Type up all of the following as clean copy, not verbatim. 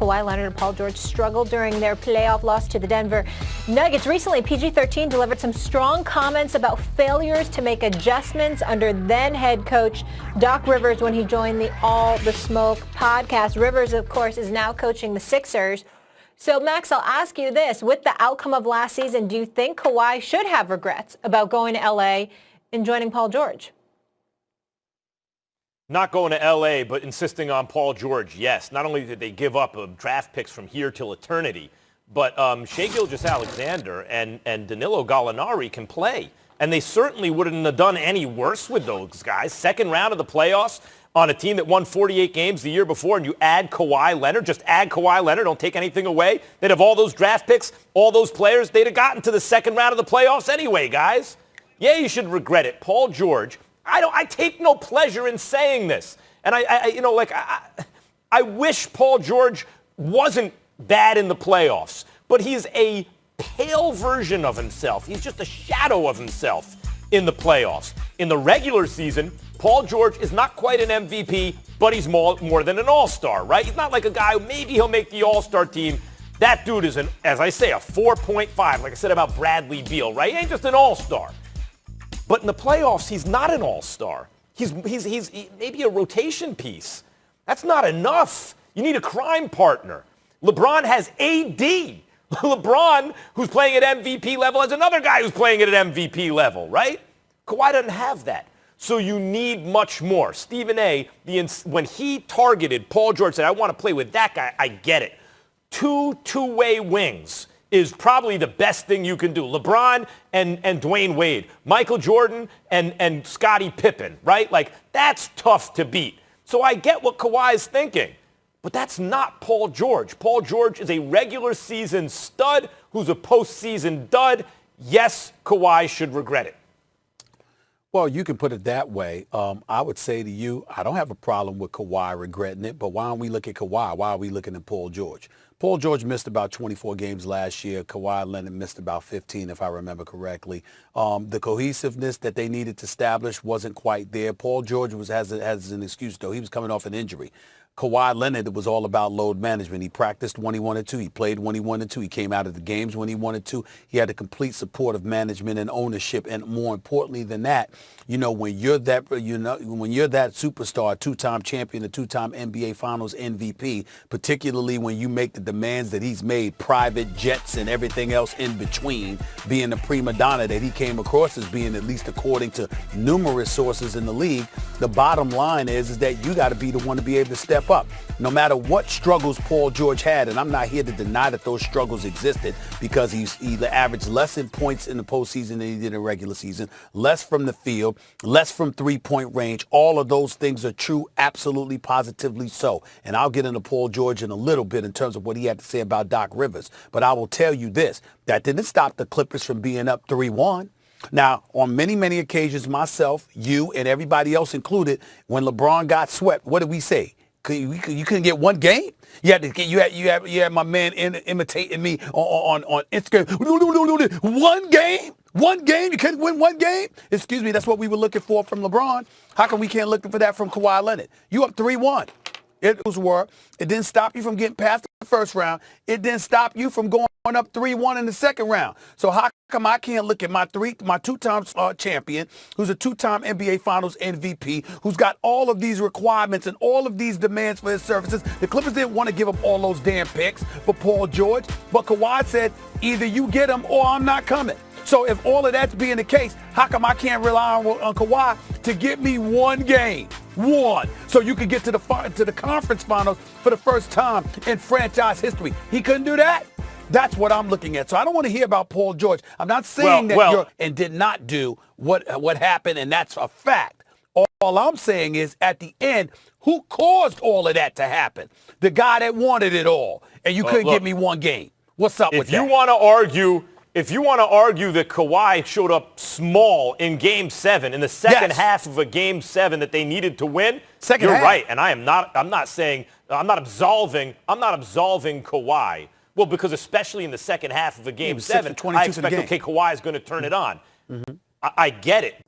Kawhi Leonard and Paul George struggled during their playoff loss to the Denver Nuggets. Recently, PG-13 delivered some strong comments about failures to make adjustments under then head coach Doc Rivers when he joined the All the Smoke podcast. Rivers, of course, is now coaching the Sixers. So, Max, I'll ask you this. With the outcome of last season, do you think Kawhi should have regrets about going to L.A. and joining Paul George? Not going to L.A., but insisting on Paul George, yes. Not only did they give up draft picks from here till eternity, but Shai Gilgeous-Alexander and Danilo Gallinari can play. And they certainly wouldn't have done any worse with those guys. Second round of the playoffs on a team that won 48 games the year before, and you add Kawhi Leonard, just add Kawhi Leonard, don't take anything away. They'd have all those draft picks, all those players. They'd have gotten to the second round of the playoffs anyway, guys. Yeah, you should regret it. Paul George, I take no pleasure in saying this. And I wish Paul George wasn't bad in the playoffs, but he's a pale version of himself. He's just a shadow of himself in the playoffs. In the regular season, Paul George is not quite an MVP, but he's more than an all-star, right? He's not like a guy who maybe he'll make the all-star team. That dude is, as I say, a 4.5, like I said about Bradley Beal, right? He ain't just an all-star. But in the playoffs, he's not an all-star. He's maybe a rotation piece. That's not enough. You need a crime partner. LeBron has AD. LeBron, who's playing at MVP level, has another guy who's playing at an MVP level, right? Kawhi doesn't have that. So you need much more. Stephen A., when he targeted Paul George, said, I want to play with that guy, I get it. Two-way wings is probably the best thing you can do. LeBron and Dwayne Wade, Michael Jordan and Scottie Pippen, right? Like, that's tough to beat. So I get what Kawhi is thinking, but that's not Paul George. Paul George is a regular season stud who's a postseason dud. Yes, Kawhi should regret it. Well, you can put it that way. I would say to you, I don't have a problem with Kawhi regretting it, but why don't we look at Kawhi? Why are we looking at Paul George? Paul George missed about 24 games last year. Kawhi Leonard missed about 15, if I remember correctly. The cohesiveness that they needed to establish wasn't quite there. Paul George has an excuse, though. He was coming off an injury. Kawhi Leonard, it was all about load management. He practiced when he wanted to. He played when he wanted to. He came out of the games when he wanted to. He had the complete support of management and ownership. And more importantly than that, when you're that superstar, two-time champion, a two-time NBA Finals MVP, particularly when you make the demands that he's made, private jets and everything else in between, being the prima donna that he came across as being, at least according to numerous sources in the league, the bottom line is that you got to be the one to be able to step up. No matter what struggles Paul George had, and I'm not here to deny that those struggles existed, because he averaged less in points in the postseason than he did in the regular season, less from the field, less from three-point range. All of those things are true, absolutely, positively so. And I'll get into Paul George in a little bit in terms of what he had to say about Doc Rivers. But I will tell you this, that didn't stop the Clippers from being up 3-1. Now, on many, many occasions, myself, you, and everybody else included, when LeBron got swept, what did we say? You couldn't get one game. You had my man imitating me on Instagram. One game. You couldn't win one game. Excuse me. That's what we were looking for from LeBron. How come we can't look for that from Kawhi Leonard? You up 3-1. It didn't stop you from getting past the first round. It didn't stop you from going up 3-1 in the second round. So how come I can't look at my two-time champion, who's a two-time NBA Finals MVP, who's got all of these requirements and all of these demands for his services? The Clippers didn't want to give up all those damn picks for Paul George, but Kawhi said, either you get him or I'm not coming. So if all of that's being the case, how come I can't rely on Kawhi to get me one game? One. So you could get to the conference finals for the first time in franchise history. He couldn't do that? That's what I'm looking at. So I don't want to hear about Paul George. I'm not saying and did not do what happened, and that's a fact. All I'm saying is, at the end, who caused all of that to happen? The guy that wanted it all, and you couldn't give me one game. What's up with that? If you want to argue that Kawhi showed up small in Game 7, in the second half of a Game 7 that they needed to win, you're right. And I'm not absolving Kawhi. Well, because especially in the second half of a Game 7, I expect, Kawhi is going to turn it on. Mm-hmm. I get it.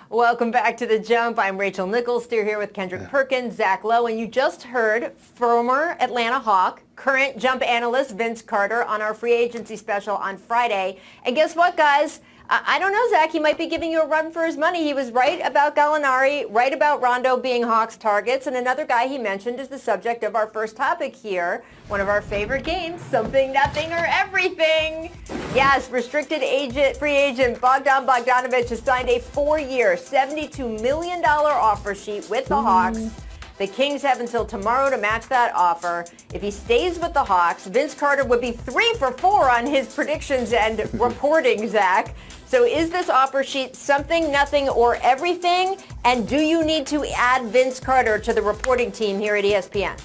Welcome back to The Jump. I'm Rachel Nichols, still here with Kendrick Perkins, Zach Lowe, and you just heard former Atlanta Hawk, current Jump analyst Vince Carter on our free agency special on Friday. And guess what, guys? I don't know, Zach. He might be giving you a run for his money. He was right about Gallinari, right about Rondo being Hawks targets. And another guy he mentioned is the subject of our first topic here, one of our favorite games, Something, Nothing, or Everything. Yes, free agent Bogdan Bogdanović has signed a 4-year, $72 million offer sheet with the Hawks. The Kings have until tomorrow to match that offer. If he stays with the Hawks, Vince Carter would be 3 for 4 on his predictions and reporting, Zach. So is this offer sheet something, nothing, or everything? And do you need to add Vince Carter to the reporting team here at ESPN?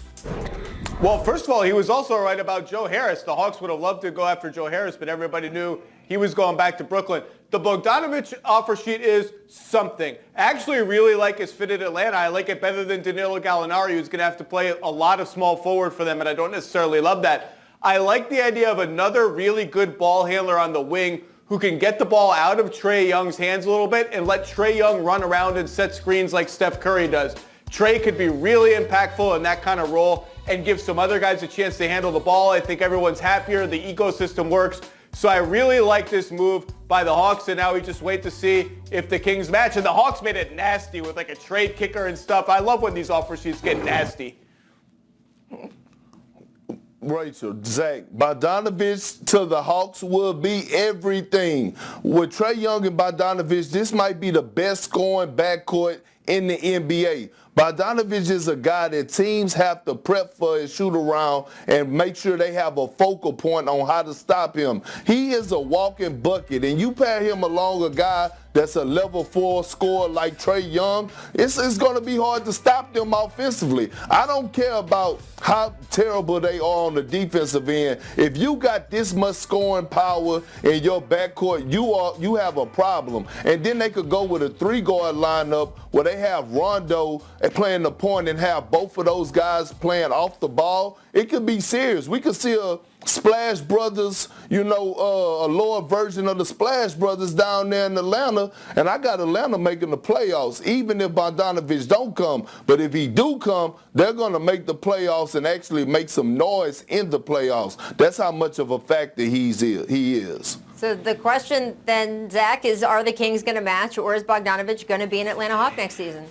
Well, first of all, he was also right about Joe Harris. The Hawks would have loved to go after Joe Harris, but everybody knew he was going back to Brooklyn. The Bogdanović offer sheet is something. I actually really like his fit at Atlanta. I like it better than Danilo Gallinari, who's going to have to play a lot of small forward for them, and I don't necessarily love that. I like the idea of another really good ball handler on the wing who can get the ball out of Trae Young's hands a little bit and let Trae Young run around and set screens like Steph Curry does. Trae could be really impactful in that kind of role and give some other guys a chance to handle the ball. I think everyone's happier. The ecosystem works. So I really like this move by the Hawks, and now we just wait to see if the Kings match. And the Hawks made it nasty with like a trade kicker and stuff. I love when these offer sheets get nasty. Rachel, Zach, Bogdanović to the Hawks will be everything. With Trae Young and Bogdanović, this might be the best scoring backcourt in the NBA. Bogdanović is a guy that teams have to prep for and shoot around and make sure they have a focal point on how to stop him. He is a walking bucket, and you pair him along a guy that's a level 4 scorer like Trae Young, it's going to be hard to stop them offensively. I don't care about how terrible they are on the defensive end. If you got this much scoring power in your backcourt, you have a problem. And then they could go with a 3-guard lineup where they have Rondo playing the point and have both of those guys playing off the ball. It could be serious. We could see a Splash Brothers, a lower version of the Splash Brothers down there in Atlanta, and I got Atlanta making the playoffs, even if Bogdanović don't come. But if he do come, they're going to make the playoffs and actually make some noise in the playoffs. That's how much of a factor he is. So the question then, Zach, is are the Kings going to match, or is Bogdanović going to be an Atlanta Hawk next season?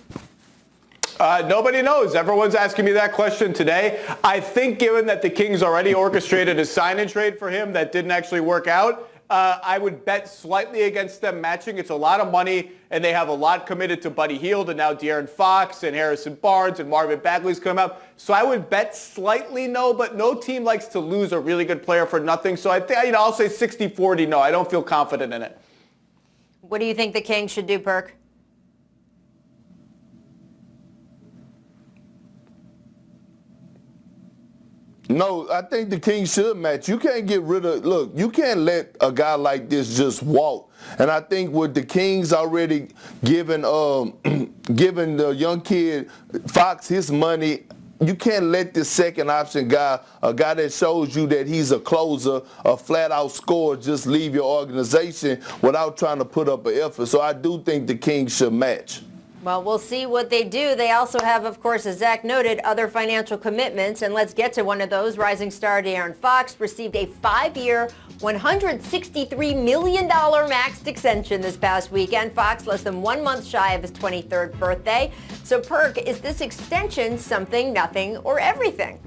Nobody knows. Everyone's asking me that question today. I think given that the Kings already orchestrated a sign-and trade for him that didn't actually work out, I would bet slightly against them matching. It's a lot of money, and they have a lot committed to Buddy Hield and now De'Aaron Fox and Harrison Barnes and Marvin Bagley's come up. So I would bet slightly no, but no team likes to lose a really good player for nothing. So I think I'll say 60-40 no. I don't feel confident in it. What do you think the Kings should do, Perk? No, I think the Kings should match. You can't get rid of, look, you can't let a guy like this just walk. And I think with the Kings already giving the young kid Fox his money, you can't let this second option guy, a guy that shows you that he's a closer, a flat-out scorer, just leave your organization without trying to put up an effort. So I do think the Kings should match. Well, we'll see what they do. They also have, of course, as Zach noted, other financial commitments. And let's get to one of those. Rising star De'Aaron Fox received a 5-year, $163 million maxed extension this past weekend. Fox less than 1 month shy of his 23rd birthday. So, Perk, is this extension something, nothing, or everything?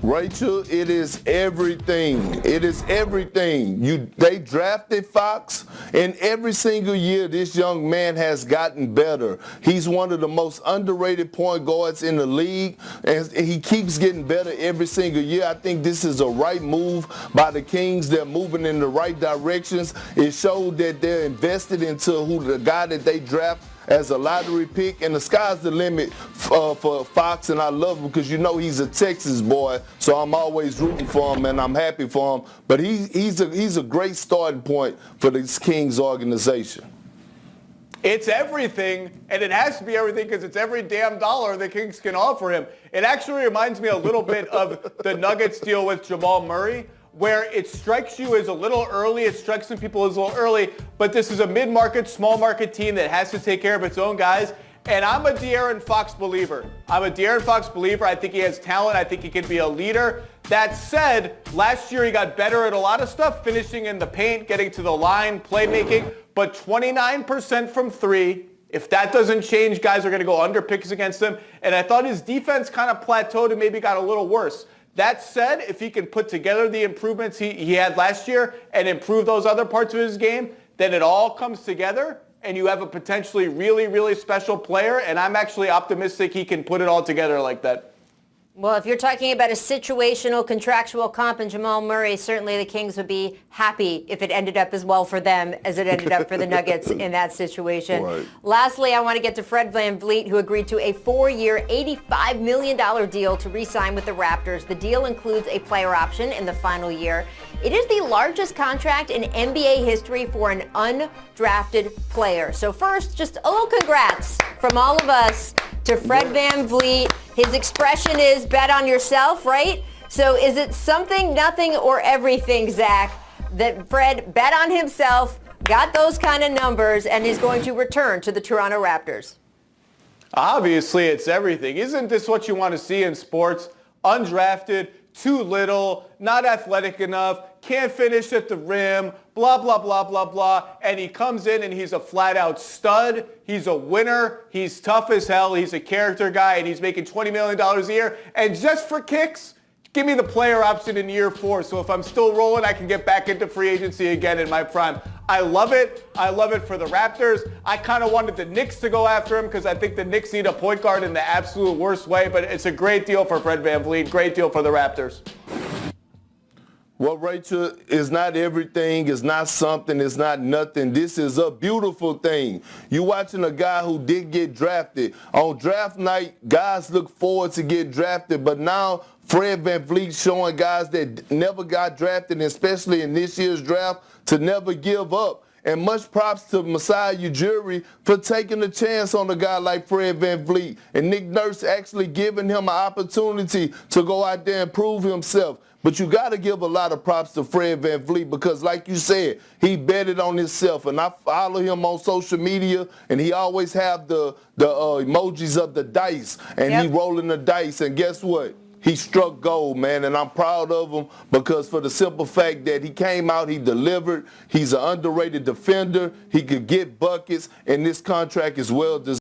Rachel, it is everything. It is everything. They drafted Fox, and every single year this young man has gotten better. He's one of the most underrated point guards in the league, and he keeps getting better every single year. I think this is a right move by the Kings. They're moving in the right directions. It showed that they're invested into the guy that they draft as a lottery pick, and the sky's the limit for Fox, and I love him because he's a Texas boy, so I'm always rooting for him, and I'm happy for him. But he's a great starting point for this Kings organization. It's everything, and it has to be everything because it's every damn dollar the Kings can offer him. It actually reminds me a little bit of the Nuggets deal with Jamal Murray, where it strikes you as a little early. It strikes some people as a little early, but this is a mid-market, small-market team that has to take care of its own guys. And I'm a De'Aaron Fox believer. I think he has talent. I think he can be a leader. That said, last year he got better at a lot of stuff, finishing in the paint, getting to the line, playmaking, but 29% from three. If that doesn't change, guys are going to go under picks against him. And I thought his defense kind of plateaued and maybe got a little worse. That said, if he can put together the improvements he had last year and improve those other parts of his game, then it all comes together and you have a potentially really, really special player. And I'm actually optimistic he can put it all together like that. Well, if you're talking about a situational contractual comp in Jamal Murray, certainly the Kings would be happy if it ended up as well for them as it ended up for the Nuggets in that situation. Right. Lastly, I want to get to Fred VanVleet, who agreed to a 4-year, $85 million deal to re-sign with the Raptors. The deal includes a player option in the final year. It is the largest contract in NBA history for an undrafted player. So first, just a little congrats from all of us to Fred VanVleet. His expression is bet on yourself, right? So is it something, nothing, or everything, Zach, that Fred bet on himself, got those kind of numbers, and is going to return to the Toronto Raptors? Obviously, it's everything. Isn't this what you want to see in sports? Undrafted, too little, not athletic enough, can't finish at the rim, blah, blah, blah, blah, blah. And he comes in and he's a flat-out stud. He's a winner. He's tough as hell. He's a character guy, and he's making $20 million a year. And just for kicks, give me the player option in year 4. So if I'm still rolling, I can get back into free agency again in my prime. I love it. I love it for the Raptors. I kind of wanted the Knicks to go after him because I think the Knicks need a point guard in the absolute worst way. But it's a great deal for Fred VanVleet. Great deal for the Raptors. Well, Rachel, it's not everything, it's not something, it's not nothing. This is a beautiful thing. You're watching a guy who did get drafted. On draft night, guys look forward to get drafted, but now Fred VanVleet showing guys that never got drafted, especially in this year's draft, to never give up. And much props to Masai Ujiri for taking a chance on a guy like Fred VanVleet. And Nick Nurse actually giving him an opportunity to go out there and prove himself. But you got to give a lot of props to Fred VanVleet because, like you said, he betted on himself. And I follow him on social media, and he always have the emojis of the dice, and he rolling the dice. And guess what? He struck gold, man, and I'm proud of him because for the simple fact that he came out, he delivered. He's an underrated defender. He could get buckets, and this contract is well deserved.